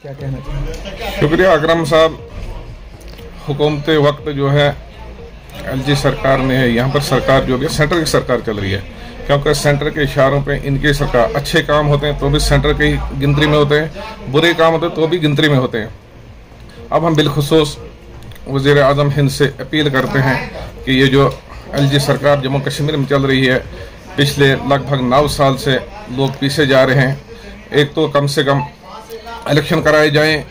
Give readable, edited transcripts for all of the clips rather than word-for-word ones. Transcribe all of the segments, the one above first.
क्या कहना चाहिए? शुक्रिया अकरम साहब। हुकूमत वक्त जो है एलजी सरकार ने है, यहाँ पर सरकार जो भी सेंटर की सरकार चल रही है, क्योंकि सेंटर के इशारों पे इनकी सरकार, अच्छे काम होते हैं तो भी सेंटर की गिनती में होते हैं, बुरे काम होते हैं तो भी गिनती में होते हैं। अब हम बिलखुसूस वज़ीर आज़म हिंद से अपील करते हैं कि ये जो एलजी सरकार जम्मू कश्मीर में चल रही है, पिछले लगभग 9 साल से लोग पीछे जा रहे हैं। एक तो कम से कम इलेक्शन कराए जाएं,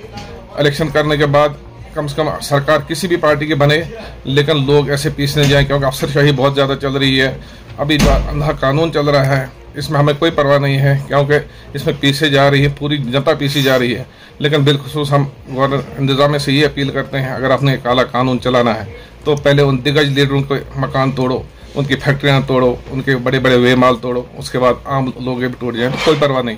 इलेक्शन करने के बाद कम से कम सरकार किसी भी पार्टी की बने, लेकिन लोग ऐसे पीछे जाएं, क्योंकि अफसरशाही बहुत ज़्यादा चल रही है। अभी जो अंधा कानून चल रहा है इसमें हमें कोई परवाह नहीं है, क्योंकि इसमें पीछे जा रही है, पूरी जनता पीछे जा रही है। लेकिन बिलखुसूस हम गवर्नर इंतजामिया से ये अपील करते हैं, अगर आपने काला कानून चलाना है तो पहले उन दिग्गज लीडरों के मकान तोड़ो, उनकी फैक्ट्रियाँ तोड़ो, उनके बड़े बड़े वे माल तोड़ो, उसके बाद आम लोग भी टूट जाएँ तो कोई परवाह नहीं,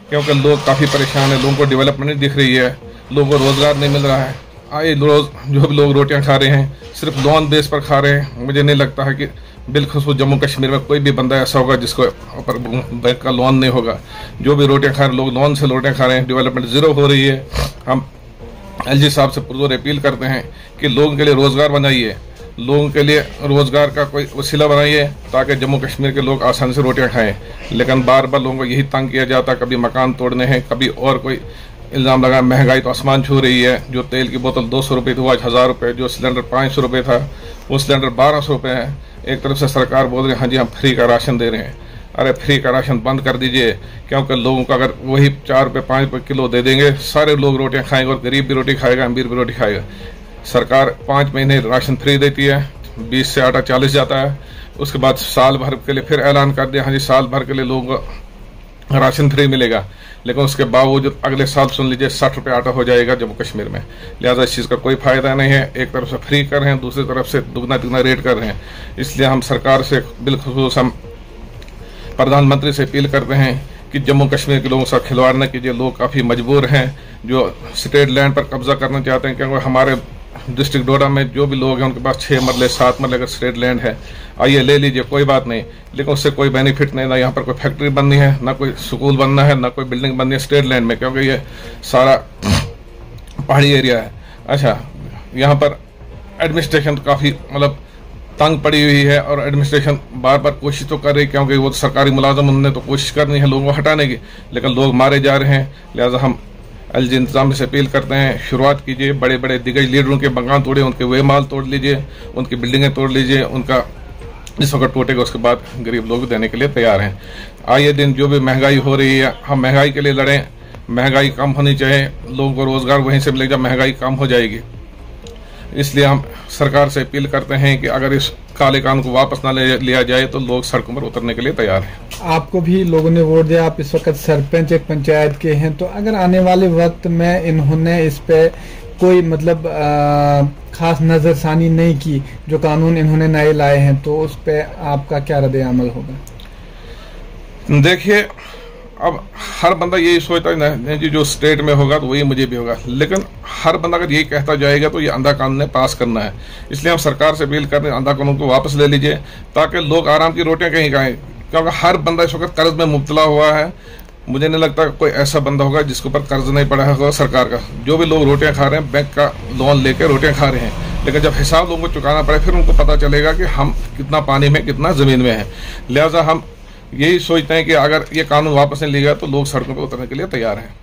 क्योंकि लोग काफ़ी परेशान है, लोगों को डेवलपमेंट नहीं दिख रही है, लोगों को रोज़गार नहीं मिल रहा है। आए रोज़ जो भी लोग रोटियां खा रहे हैं सिर्फ लोन बेस पर खा रहे हैं। मुझे नहीं लगता है कि बिलखुसूस जम्मू कश्मीर में कोई भी बंदा ऐसा होगा जिसको ऊपर बैंक का लोन नहीं होगा। जो भी रोटियां खा रहे हैं, लोग लोन से रोटियां खा रहे हैं, डेवलपमेंट ज़ीरो हो रही है। हम एलजी साहब से पुरजोर अपील करते हैं कि लोगों के लिए रोज़गार बनाइए, लोगों के लिए रोज़गार का कोई वसीला बनाइए ताकि जम्मू कश्मीर के लोग आसानी से रोटियां खाएं। लेकिन बार बार लोगों को यही तंग किया जाता, कभी मकान तोड़ने हैं, कभी और कोई इल्ज़ाम लगा। महंगाई तो आसमान छू रही है, जो तेल की बोतल 200 रुपये थी वो आज 1000 रुपये, जो सिलेंडर 500 रुपये था वो सिलेंडर 1200 रुपये है। एक तरफ से सरकार बोल रही है हाँ जी हम फ्री का राशन दे रहे हैं। अरे फ्री का राशन बंद कर दीजिए, क्योंकि लोगों को अगर वही 4 रुपये 5 रुपये किलो दे देंगे, सारे लोग रोटियां खाएंगे और गरीब भी रोटी खाएगा, अमीर भी रोटी खाएगा। सरकार 5 महीने राशन फ्री देती है, 20 से आटा 40 जाता है, उसके बाद साल भर के लिए फिर ऐलान कर दिया हाँ जी साल भर के लिए लोगों को राशन फ्री मिलेगा। लेकिन उसके बावजूद अगले साल सुन लीजिए 60 रुपये आटा हो जाएगा जम्मू कश्मीर में। लिहाजा इस चीज़ का कोई फ़ायदा नहीं है। एक तरफ से फ्री कर रहे हैं, दूसरी तरफ से दुगना तिगना रेट कर रहे हैं। इसलिए हम सरकार से बिलखुसूस हम प्रधानमंत्री से अपील करते हैं कि जम्मू कश्मीर के लोगों से खिलवाड़ न कीजिए। लोग काफ़ी मजबूर हैं जो स्टेट लैंड पर कब्जा करना चाहते हैं, क्योंकि हमारे डिस्ट्रिक्ट डोडा में जो भी लोग हैं उनके पास 6 मरले 7 मरले का स्टेट लैंड है। आइए ले लीजिए, कोई बात नहीं, लेकिन उससे कोई बेनिफिट नहीं, ना यहाँ पर कोई फैक्ट्री बननी है, ना कोई स्कूल बनना है, ना कोई बिल्डिंग बननी है स्टेट लैंड में, क्योंकि ये सारा पहाड़ी एरिया है। अच्छा, यहाँ पर एडमिनिस्ट्रेशन काफ़ी मतलब तंग पड़ी हुई है और एडमिनिस्ट्रेशन बार बार कोशिश तो कर रही है, क्योंकि वो सरकारी मुलाजम उन्होंने तो कोशिश करनी है लोगों को हटाने की, लेकिन लोग मारे जा रहे हैं। लिहाजा हम एलजी इंतजाम से अपील करते हैं, शुरुआत कीजिए, बड़े बड़े दिग्गज लीडरों के मकान तोड़िए, उनके वे माल तोड़ लीजिए, उनकी बिल्डिंगें तोड़ लीजिए, उनका जिस वक्त टूटेगा उसके बाद गरीब लोग देने के लिए तैयार हैं। आइए दिन जो भी महंगाई हो रही है हम महंगाई के लिए लड़ें, महंगाई कम होनी चाहिए, लोगों को रोज़गार वहीं से मिलेगा, महंगाई कम हो जाएगी। इसलिए हम सरकार से अपील करते हैं कि अगर इस काले कानून को वापस ना लिया जाए तो लोग सड़कों पर उतरने के लिए तैयार हैं। आपको भी लोगों ने वोट दिया, आप इस वक्त सरपंच एक पंचायत के हैं, तो अगर आने वाले वक्त में इन्होंने इस पे कोई मतलब खास नज़रसानी नहीं की, जो कानून इन्होंने नए लाए हैं, तो उस पे आपका क्या रद्द अमल होगा? देखिए, अब हर बंदा यही सोचता है कि जो स्टेट में होगा तो वही मुझे भी होगा, लेकिन हर बंदा अगर यही कहता जाएगा तो ये अंधा कानून पास करना है। इसलिए हम सरकार से अपील करते हैं अंधा कानून को वापस ले लीजिए, ताकि लोग आराम की रोटियां कहीं खाएं, क्योंकि हर बंदा इस वक्त कर्ज में मुब्तला हुआ है। मुझे नहीं लगता कोई ऐसा बंदा होगा जिसके ऊपर कर्ज नहीं पड़ा होगा सरकार का। जो भी लोग रोटियां खा रहे हैं बैंक का लोन लेकर रोटियां खा रहे हैं, लेकिन जब हिसाब लोगों को चुकाना पड़े फिर उनको पता चलेगा कि हम कितना पानी में कितना ज़मीन में है। लिहाजा हम यही सोचते हैं कि अगर ये कानून वापस नहीं लिया तो लोग सड़कों पर उतरने के लिए तैयार हैं।